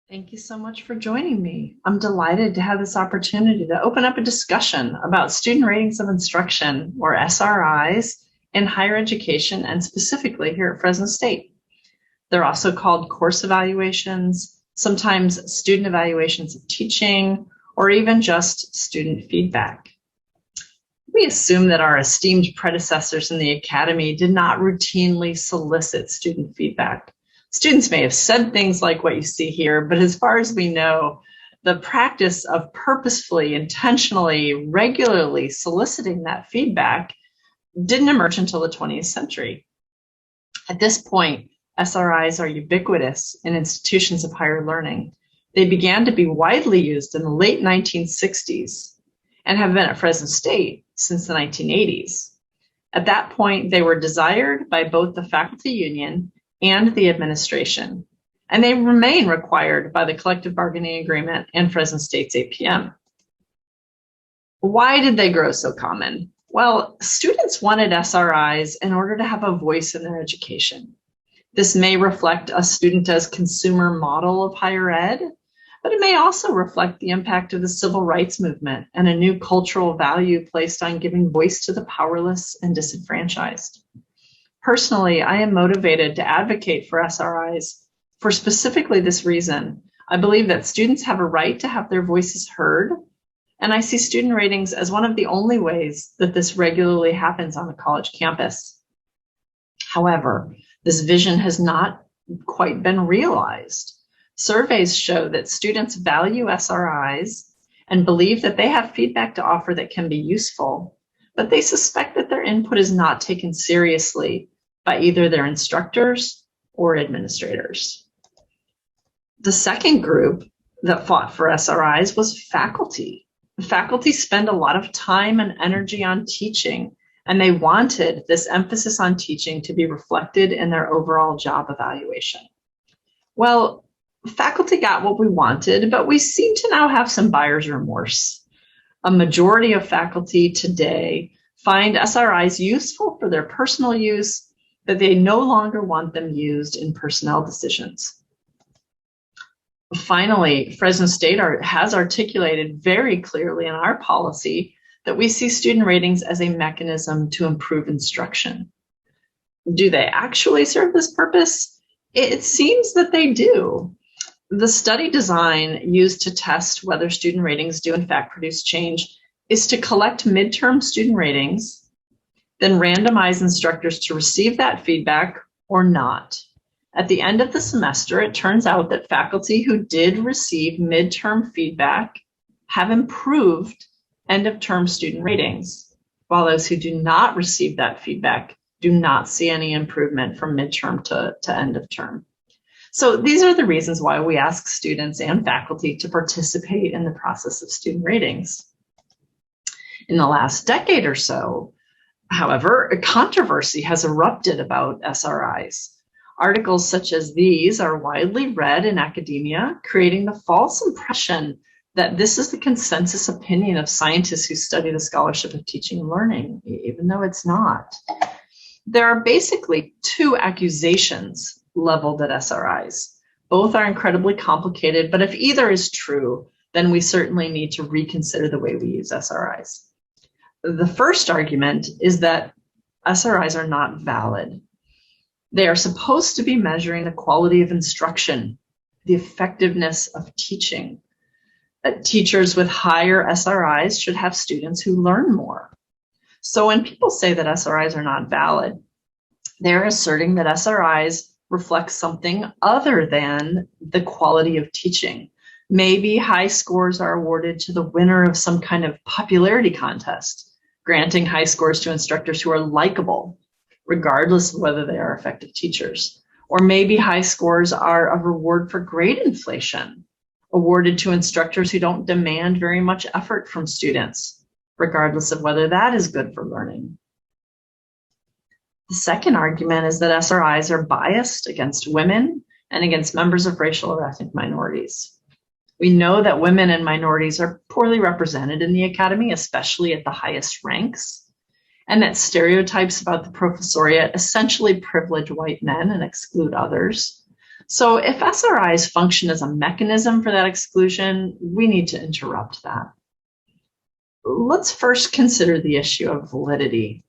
Thank you so much for joining me. I'm delighted to have this opportunity to open up a discussion about student ratings of instruction, or SRIs, in higher education and specifically here at Fresno State. They're also called course evaluations, sometimes student evaluations of teaching, or even just student feedback. We assume that our esteemed predecessors in the academy did not routinely solicit student feedback. Students may have said things like what you see here, but as far as we know, the practice of purposefully, intentionally, regularly soliciting that feedback didn't emerge until the 20th century. At this point, SRIs are ubiquitous in institutions of higher learning. They began to be widely used in the late 1960s and have been at Fresno State since the 1980s. At that point, they were desired by both the faculty union and the administration, and they remain required by the collective bargaining agreement and Fresno State's APM. Why did they grow so common? Well, students wanted SRIs in order to have a voice in their education. This may reflect a student as consumer model of higher ed, but it may also reflect the impact of the civil rights movement and a new cultural value placed on giving voice to the powerless and disenfranchised. Personally, I am motivated to advocate for SRIs for specifically this reason. I believe that students have a right to have their voices heard, and I see student ratings as one of the only ways that this regularly happens on a college campus. However, this vision has not quite been realized. Surveys show that students value SRIs and believe that they have feedback to offer that can be useful, but they suspect that their input is not taken seriously by either their instructors or administrators. The second group that fought for SRIs was faculty. Faculty spend a lot of time and energy on teaching, and they wanted this emphasis on teaching to be reflected in their overall job evaluation. Well, faculty got what we wanted, but we seem to now have some buyer's remorse. A majority of faculty today find SRIs useful for their personal use, but they no longer want them used in personnel decisions. Finally, Fresno State has articulated very clearly in our policy that we see student ratings as a mechanism to improve instruction. Do they actually serve this purpose? It seems that they do. The study design used to test whether student ratings do in fact produce change is to collect midterm student ratings, then randomize instructors to receive that feedback or not. At the end of the semester, it turns out that faculty who did receive midterm feedback have improved end-of-term student ratings, while those who do not receive that feedback do not see any improvement from midterm to end of term. So these are the reasons why we ask students and faculty to participate in the process of student ratings. In the last decade or so, however, a controversy has erupted about SRIs. Articles such as these are widely read in academia, creating the false impression that this is the consensus opinion of scientists who study the scholarship of teaching and learning, even though it's not. There are basically two accusations leveled at SRIs. Both are incredibly complicated, but if either is true, then we certainly need to reconsider the way we use SRIs. The first argument is that SRIs are not valid. They are supposed to be measuring the quality of instruction, the effectiveness of teaching. That teachers with higher SRIs should have students who learn more. So when people say that SRIs are not valid, they're asserting that SRIs reflect something other than the quality of teaching. Maybe high scores are awarded to the winner of some kind of popularity contest, granting high scores to instructors who are likable, regardless of whether they are effective teachers. Or maybe high scores are a reward for grade inflation, awarded to instructors who don't demand very much effort from students, regardless of whether that is good for learning. The second argument is that SRIs are biased against women and against members of racial or ethnic minorities. We know that women and minorities are poorly represented in the academy, especially at the highest ranks, and that stereotypes about the professoriate essentially privilege white men and exclude others. So if SRIs function as a mechanism for that exclusion, we need to interrupt that. Let's first consider the issue of validity.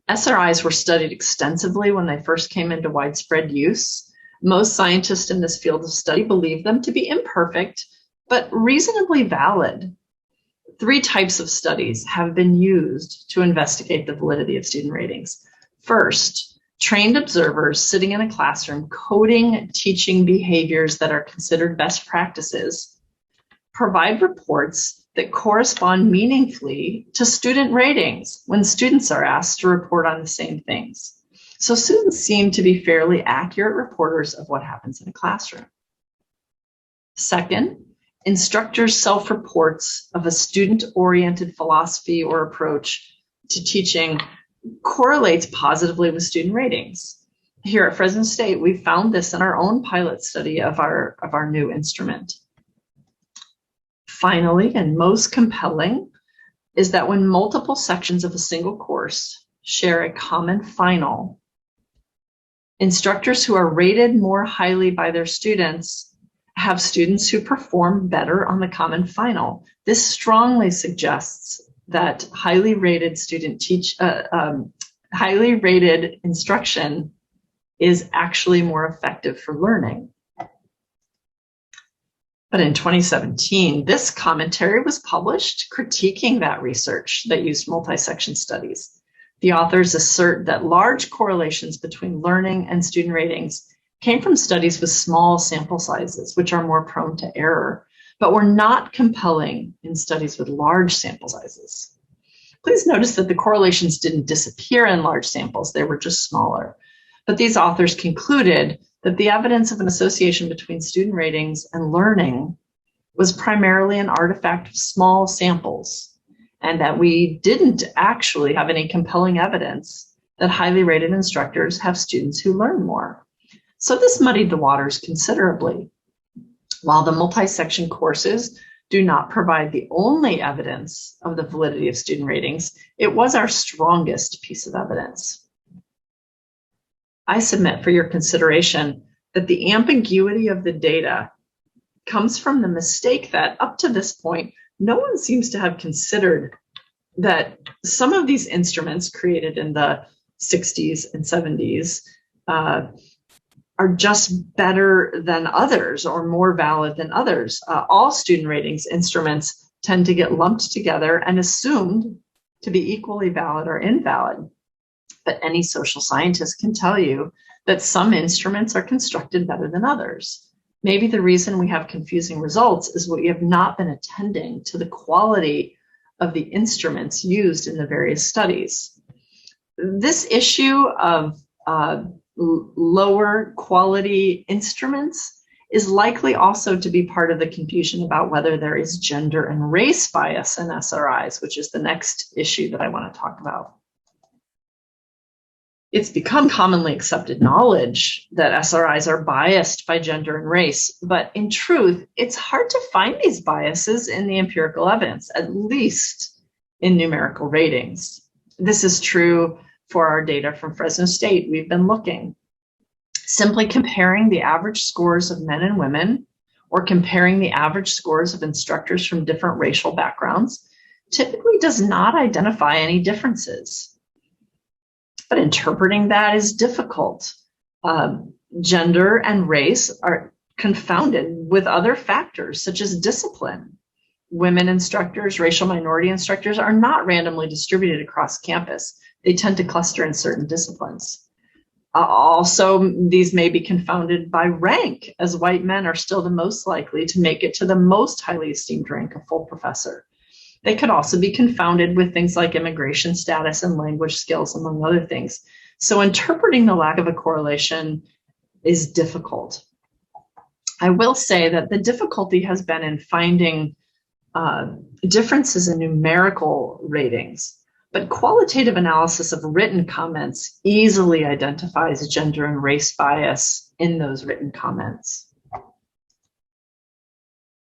SRIs were studied extensively when they first came into widespread use. Most scientists in this field of study believe them to be imperfect, but reasonably valid. 3 types of studies have been used to investigate the validity of student ratings. First, trained observers sitting in a classroom coding teaching behaviors that are considered best practices provide reports that correspond meaningfully to student ratings when students are asked to report on the same things. So students seem to be fairly accurate reporters of what happens in a classroom. Second, instructors' self-reports of a student-oriented philosophy or approach to teaching correlates positively with student ratings. Here at Fresno State, we found this in our own pilot study of our new instrument. Finally, and most compelling, is that when multiple sections of a single course share a common final, instructors who are rated more highly by their students have students who perform better on the common final. This strongly suggests that highly rated instruction is actually more effective for learning. But in 2017, this commentary was published critiquing that research that used multi-section studies. The authors assert that large correlations between learning and student ratings came from studies with small sample sizes, which are more prone to error, but were not compelling in studies with large sample sizes. Please notice that the correlations didn't disappear in large samples, they were just smaller. But these authors concluded that the evidence of an association between student ratings and learning was primarily an artifact of small samples, and that we didn't actually have any compelling evidence that highly rated instructors have students who learn more. So this muddied the waters considerably. While the multi-section courses do not provide the only evidence of the validity of student ratings, it was our strongest piece of evidence. I submit for your consideration that the ambiguity of the data comes from the mistake that up to this point, no one seems to have considered that some of these instruments created in the 60s and 70s are just better than others or more valid than others. All student ratings instruments tend to get lumped together and assumed to be equally valid or invalid. But any social scientist can tell you that some instruments are constructed better than others. Maybe the reason we have confusing results is we have not been attending to the quality of the instruments used in the various studies. This issue of lower quality instruments is likely also to be part of the confusion about whether there is gender and race bias in SRIs, which is the next issue that I want to talk about. It's become commonly accepted knowledge that SRIs are biased by gender and race, but in truth, it's hard to find these biases in the empirical evidence, at least in numerical ratings. This is true for our data from Fresno State. We've been looking. Simply comparing the average scores of men and women, or comparing the average scores of instructors from different racial backgrounds, typically does not identify any differences. But interpreting that is difficult. Gender and race are confounded with other factors such as discipline. Women instructors, racial minority instructors are not randomly distributed across campus. They tend to cluster in certain disciplines. Also, these may be confounded by rank, as white men are still the most likely to make it to the most highly esteemed rank of full professor. They could also be confounded with things like immigration status and language skills, among other things. So interpreting the lack of a correlation is difficult. I will say that the difficulty has been in finding differences in numerical ratings, but qualitative analysis of written comments easily identifies gender and race bias in those written comments.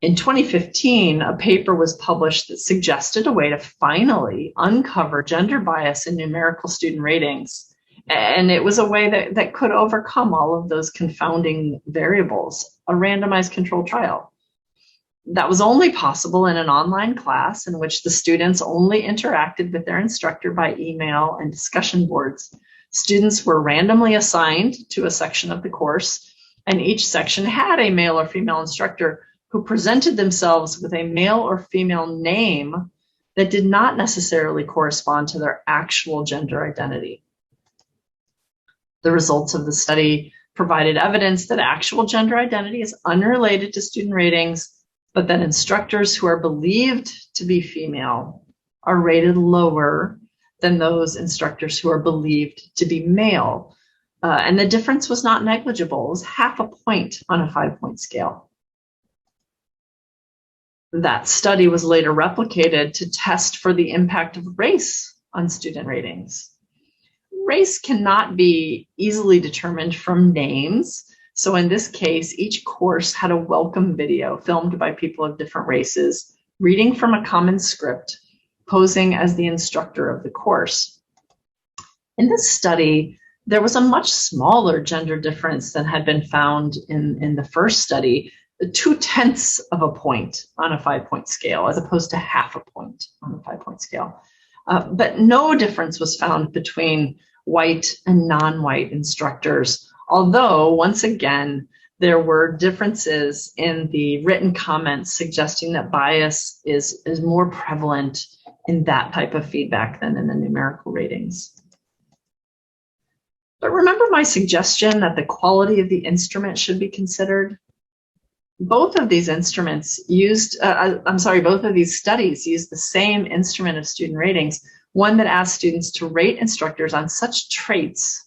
In 2015, a paper was published that suggested a way to finally uncover gender bias in numerical student ratings And it was a way that could overcome all of those confounding variables, a randomized controlled trial. That was only possible in an online class in which the students only interacted with their instructor by email and discussion boards. Students were randomly assigned to a section of the course, and each section had a male or female instructor who presented themselves with a male or female name that did not necessarily correspond to their actual gender identity. The results of the study provided evidence that actual gender identity is unrelated to student ratings, but that instructors who are believed to be female are rated lower than those instructors who are believed to be male. And the difference was not negligible. It was half a point on a 5-point scale. That study was later replicated to test for the impact of race on student ratings. Race cannot be easily determined from names. So in this case, each course had a welcome video filmed by people of different races, reading from a common script, posing as the instructor of the course. In this study, there was a much smaller gender difference than had been found in the first study, 0.2 of a point on a 5-point scale, as opposed to half a point on the 5-point scale. But no difference was found between white and non-white instructors, although once again, there were differences in the written comments suggesting that bias is more prevalent in that type of feedback than in the numerical ratings. But remember my suggestion that the quality of the instrument should be considered? Both of these instruments both of these studies used the same instrument of student ratings, one that asked students to rate instructors on such traits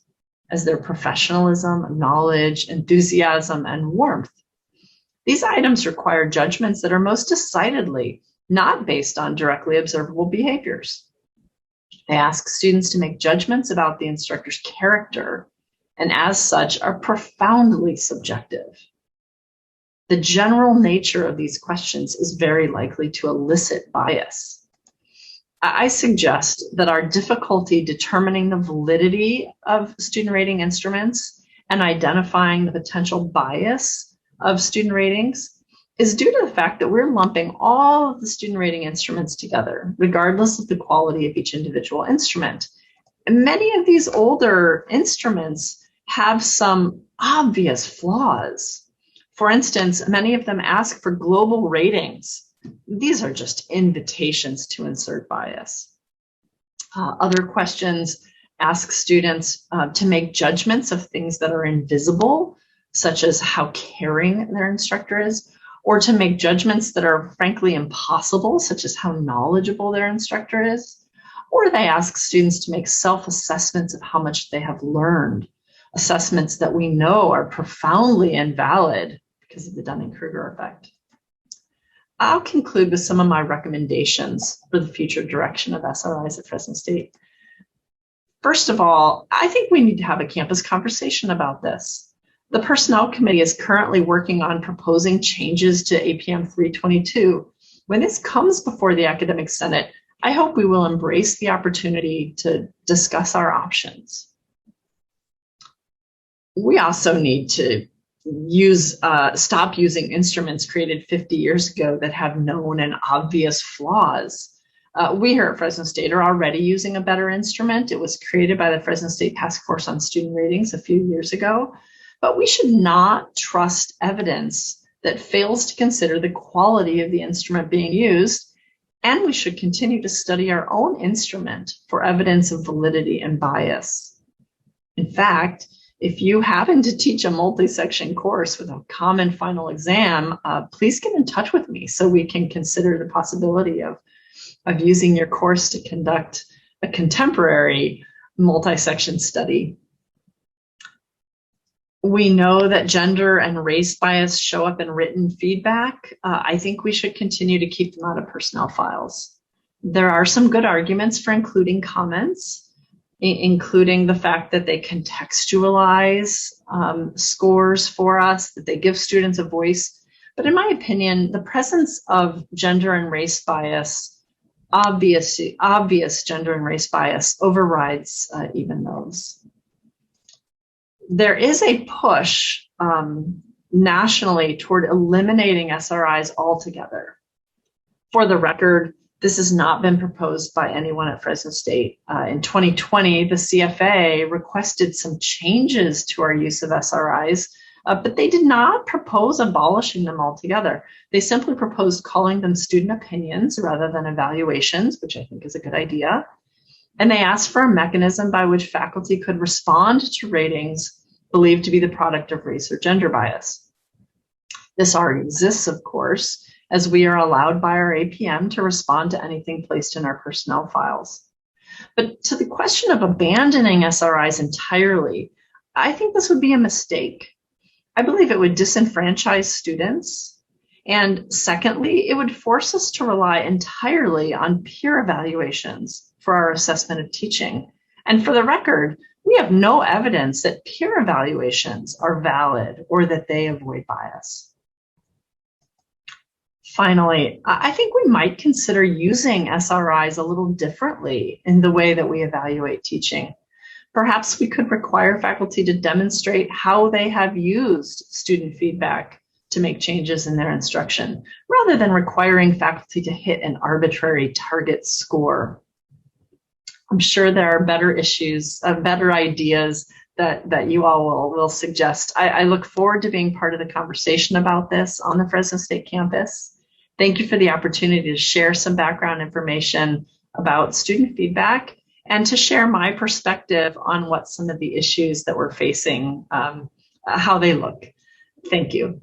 as their professionalism, knowledge, enthusiasm, and warmth. These items require judgments that are most decidedly not based on directly observable behaviors. They ask students to make judgments about the instructor's character, and as such are profoundly subjective. The general nature of these questions is very likely to elicit bias. I suggest that our difficulty determining the validity of student rating instruments and identifying the potential bias of student ratings is due to the fact that we're lumping all of the student rating instruments together, regardless of the quality of each individual instrument. And many of these older instruments have some obvious flaws. For instance, many of them ask for global ratings. These are just invitations to insert bias. Other questions ask students to make judgments of things that are invisible, such as how caring their instructor is, or to make judgments that are frankly impossible, such as how knowledgeable their instructor is. Or they ask students to make self-assessments of how much they have learned, assessments that we know are profoundly invalid because of the Dunning-Kruger effect. I'll conclude with some of my recommendations for the future direction of SRIs at Fresno State. First of all, I think we need to have a campus conversation about this. The Personnel Committee is currently working on proposing changes to APM 322. When this comes before the Academic Senate, I hope we will embrace the opportunity to discuss our options. We also need to stop using instruments created 50 years ago that have known and obvious flaws. We here at Fresno State are already using a better instrument. It was created by the Fresno State Task Force on Student Ratings a few years ago, but we should not trust evidence that fails to consider the quality of the instrument being used, and we should continue to study our own instrument for evidence of validity and bias. In fact, if you happen to teach a multi-section course with a common final exam, please get in touch with me so we can consider the possibility of using your course to conduct a contemporary multi-section study. We know that gender and race bias show up in written feedback. I think we should continue to keep them out of personnel files. There are some good arguments for including comments, including the fact that they contextualize scores for us, that they give students a voice. But in my opinion, the presence of gender and race bias, obvious gender and race bias, overrides even those. there is a push nationally toward eliminating SRIs altogether. For the record, this has not been proposed by anyone at Fresno State. In 2020, the CFA requested some changes to our use of SRIs, but they did not propose abolishing them altogether. They simply proposed calling them student opinions rather than evaluations, which I think is a good idea. And they asked for a mechanism by which faculty could respond to ratings believed to be the product of race or gender bias. This already exists, of course, as we are allowed by our APM to respond to anything placed in our personnel files. But to the question of abandoning SRIs entirely, I think this would be a mistake. I believe it would disenfranchise students. And secondly, it would force us to rely entirely on peer evaluations for our assessment of teaching. And for the record, we have no evidence that peer evaluations are valid or that they avoid bias. Finally, I think we might consider using SRIs a little differently in the way that we evaluate teaching. Perhaps we could require faculty to demonstrate how they have used student feedback to make changes in their instruction, rather than requiring faculty to hit an arbitrary target score. I'm sure there are better issues, better ideas that you all will suggest. I look forward to being part of the conversation about this on the Fresno State campus. Thank you for the opportunity to share some background information about student feedback and to share my perspective on what some of the issues that we're facing, how they look. Thank you.